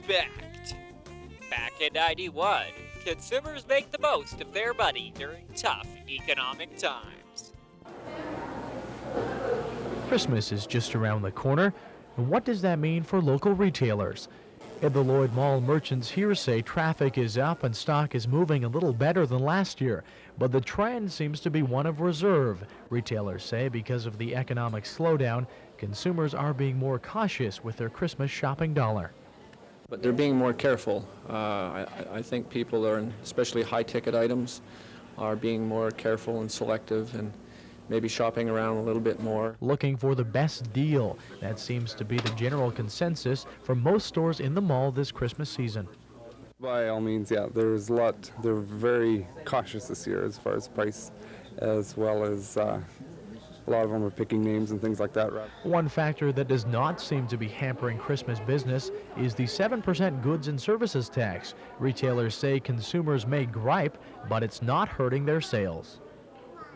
Retrospect. Back in 91, consumers make the most of their money during tough economic times. Christmas is just around the corner. And what does that mean for local retailers? At the Lloyd Mall, merchants here say traffic is up and stock is moving a little better than last year, but the trend seems to be one of reserve. Retailers say because of the economic slowdown, consumers are being more cautious with their Christmas shopping dollar. But they're being more careful. I think people are, especially high-ticket items, are being more careful and selective and maybe shopping around a little bit more. Looking for the best deal. That seems to be the general consensus for most stores in the mall this Christmas season. By all means, yeah, there's a lot. They're very cautious this year as far as price, as well as a lot of them are picking names and things like that. One factor that does not seem to be hampering Christmas business is the 7% goods and services tax. Retailers say consumers may gripe, but it's not hurting their sales.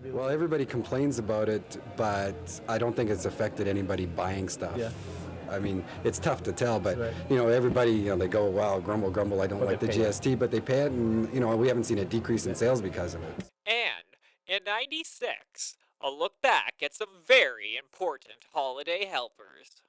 Well, everybody complains about it, but I don't think it's affected anybody buying stuff. Yeah. I mean, it's tough to tell, but everybody, they go, wow, grumble, grumble, I don't like the GST, but they pay it, and we haven't seen a decrease in sales because of it. And in 96, a look back at some very important holiday helpers.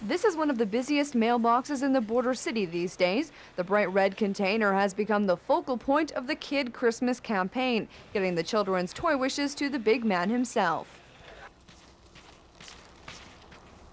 This is one of the busiest mailboxes in the border city these days. The bright red container has become the focal point of the Kid Christmas campaign, getting the children's toy wishes to the big man himself.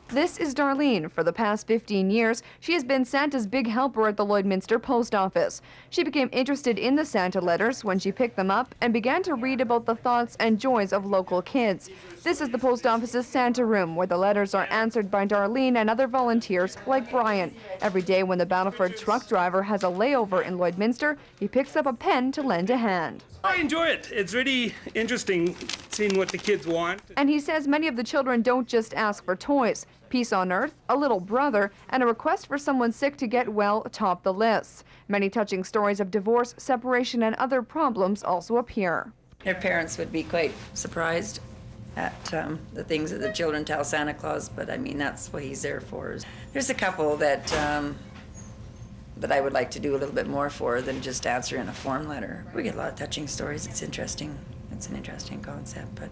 This is Darlene. For the past 15 years, she has been Santa's big helper at the Lloydminster Post Office. She became interested in the Santa letters when she picked them up and began to read about the thoughts and joys of local kids. This is the post office's Santa room, where the letters are answered by Darlene and other volunteers like Brian. Every day when the Battleford truck driver has a layover in Lloydminster, he picks up a pen to lend a hand. I enjoy it. It's really interesting seeing what the kids want. And he says many of the children don't just ask for toys. Peace on Earth, a little brother, and a request for someone sick to get well top the lists. Many touching stories of divorce, separation, and other problems also appear. Their parents would be quite surprised at the things that the children tell Santa Claus, but I mean, that's what he's there for. There's a couple that I would like to do a little bit more for than just answer in a form letter. We get a lot of touching stories. It's interesting. It's an interesting concept, but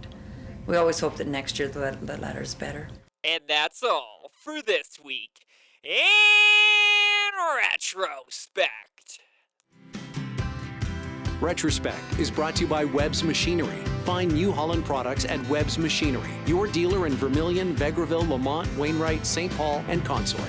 we always hope that next year the letter's better. And that's all for this week in Retrospect. Retrospect is brought to you by Webb's Machinery. Find New Holland products at Webb's Machinery, your dealer in Vermilion, Vegreville, Lamont, Wainwright, St. Paul, and Consort.